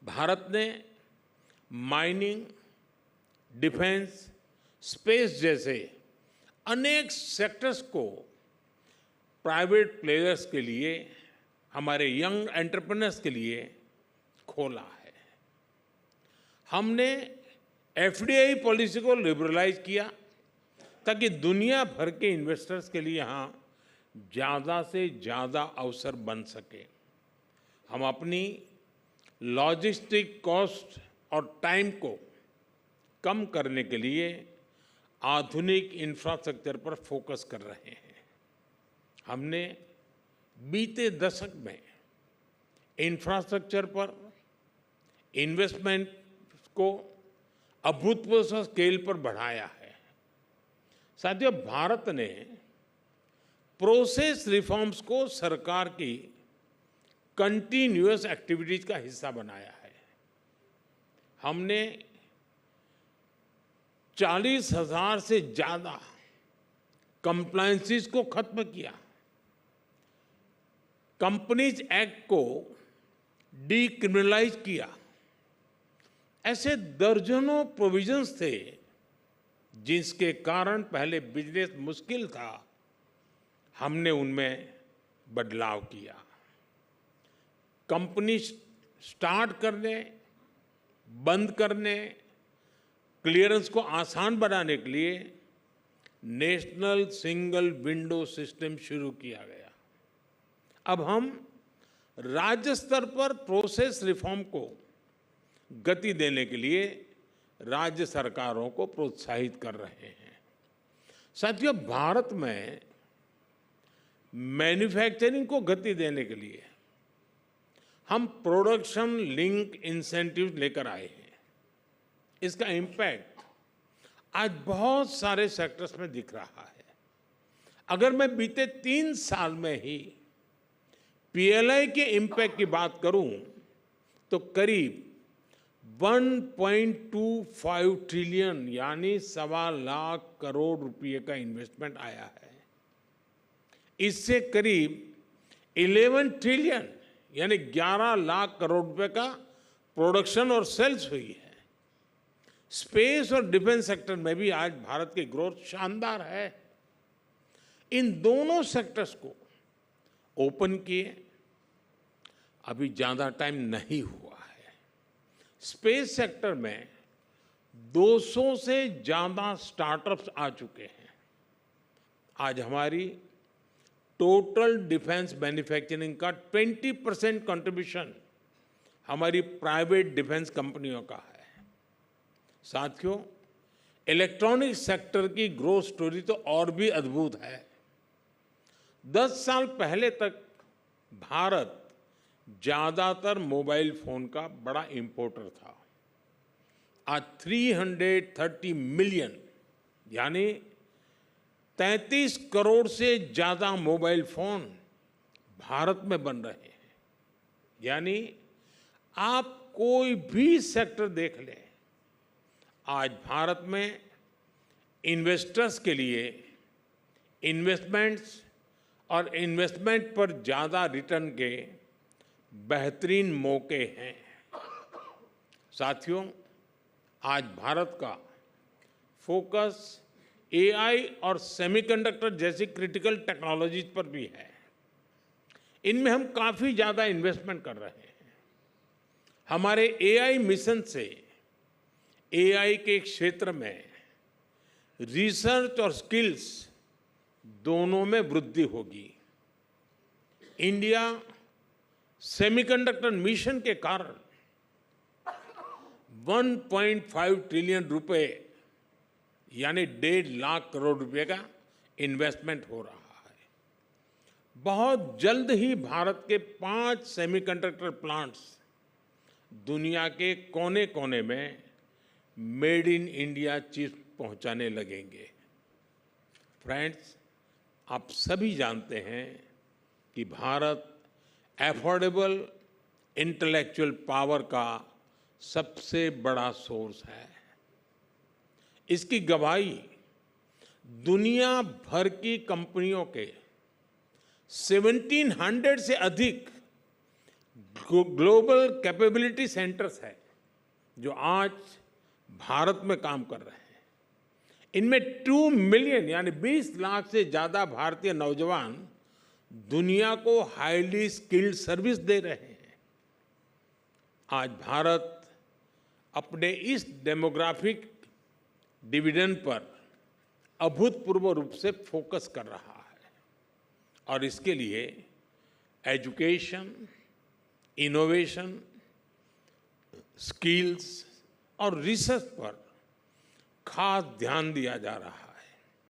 भारत ने mining, defence, space जैसे अनेक सेक्टर्स को प्राइवेट प्लेयर्स के लिए, हमारे यंग एंटरप्रेन्योर्स के लिए खोला है। हमने एफडीआई पॉलिसी को लिबरलाइज किया ताकि दुनिया भर के इन्वेस्टर्स के लिए यहाँ ज़्यादा से ज़्यादा अवसर बन सके। हम अपनी लॉजिस्टिक कॉस्ट और टाइम को कम करने के लिए आधुनिक इंफ्रास्ट्रक्चर पर फोकस कर रहे हैं। हमने बीते दशक में इंफ्रास्ट्रक्चर पर इन्वेस्टमेंट को अभूतपूर्व स्केल पर बढ़ाया है। साथियों, भारत ने प्रोसेस रिफॉर्म्स को सरकार की कंटिन्यूअस एक्टिविटीज का हिस्सा बनाया है। हमने 40,000 से ज्यादा कंप्लायंसेस को खत्म किया। कंपनीज एक्ट को डीक्रिमिनलाइज किया। ऐसे दर्जनों प्रोविजंस थे जिसके कारण पहले बिजनेस मुश्किल था। हमने उनमें बदलाव किया। कंपनी स्टार्ट करने, बंद करने, क्लियरेंस को आसान बनाने के लिए नेशनल सिंगल विंडो सिस्टम शुरू किया गया। अब हम राज्य स्तर पर प्रोसेस रिफॉर्म को गति देने के लिए राज्य सरकारों को प्रोत्साहित कर रहे हैं। साथियों, भारत में मैन्युफैक्चरिंग को गति देने के लिए हम प्रोडक्शन लिंक इंसेंटिव लेकर आए हैं। इसका इम्पैक्ट आज बहुत सारे सेक्टर्स में दिख रहा है। अगर मैं बीते 3 साल में ही पीएलआई के इम्पैक्ट की बात करूं तो करीब 1.25 ट्रिलियन यानी 1.25 लाख करोड़ रुपए का इन्वेस्टमेंट आया है। इससे करीब 11 ट्रिलियन यानी 11 लाख करोड़ रुपए का प्रोडक्शन और सेल्स हुई है। स्पेस और डिफेंस सेक्टर में भी आज भारत की ग्रोथ शानदार है। इन दोनों सेक्टर्स को ओपन किए अभी ज्यादा टाइम नहीं हुआ है। स्पेस सेक्टर में 200 से ज्यादा स्टार्टअप्स आ चुके हैं। आज हमारी टोटल डिफेंस मैन्युफैक्चरिंग का 20% कंट्रीब्यूशन हमारी प्राइवेट डिफेंस कंपनियों का है। साथियों, इलेक्ट्रॉनिक सेक्टर की ग्रोथ स्टोरी तो और भी अद्भुत है। 10 साल पहले तक भारत ज्यादातर मोबाइल फोन का बड़ा इंपोर्टर था। आज 330 मिलियन यानी 33 करोड़ से ज्यादा मोबाइल फोन भारत में बन रहे हैं। यानी आप कोई भी सेक्टर देख लें, आज भारत में इन्वेस्टर्स के लिए इन्वेस्टमेंट्स और इन्वेस्टमेंट पर ज़्यादा रिटर्न के बेहतरीन मौके हैं। साथियों, आज भारत का फोकस एआई और सेमीकंडक्टर जैसी क्रिटिकल टेक्नोलॉजीज पर भी है। इनमें हम काफ़ी ज़्यादा इन्वेस्टमेंट कर रहे हैं। हमारे एआई मिशन से एआई के क्षेत्र में रिसर्च और स्किल्स दोनों में वृद्धि होगी। इंडिया सेमीकंडक्टर मिशन के कारण 1.5 ट्रिलियन रुपए यानी 1.5 लाख करोड़ रुपए का इन्वेस्टमेंट हो रहा है। बहुत जल्द ही भारत के 5 सेमीकंडक्टर प्लांट्स दुनिया के कोने कोने में मेड इन इंडिया चिप्स पहुंचाने लगेंगे। फ्रेंड्स, आप सभी जानते हैं कि भारत एफोर्डेबल इंटेलेक्चुअल पावर का सबसे बड़ा सोर्स है। इसकी गवाही दुनिया भर की कंपनियों के 1700 से अधिक ग्लोबल कैपेबिलिटी सेंटर्स है जो आज भारत में काम कर रहे हैं। इनमें 2 मिलियन यानी 20 लाख से ज्यादा भारतीय नौजवान दुनिया को हाईली स्किल्ड सर्विस दे रहे हैं। आज भारत अपने इस डेमोग्राफिक डिविडेंड पर अभूतपूर्व रूप से फोकस कर रहा है और इसके लिए एजुकेशन, इनोवेशन, स्किल्स और रिसर्च पर खास ध्यान दिया जा रहा है।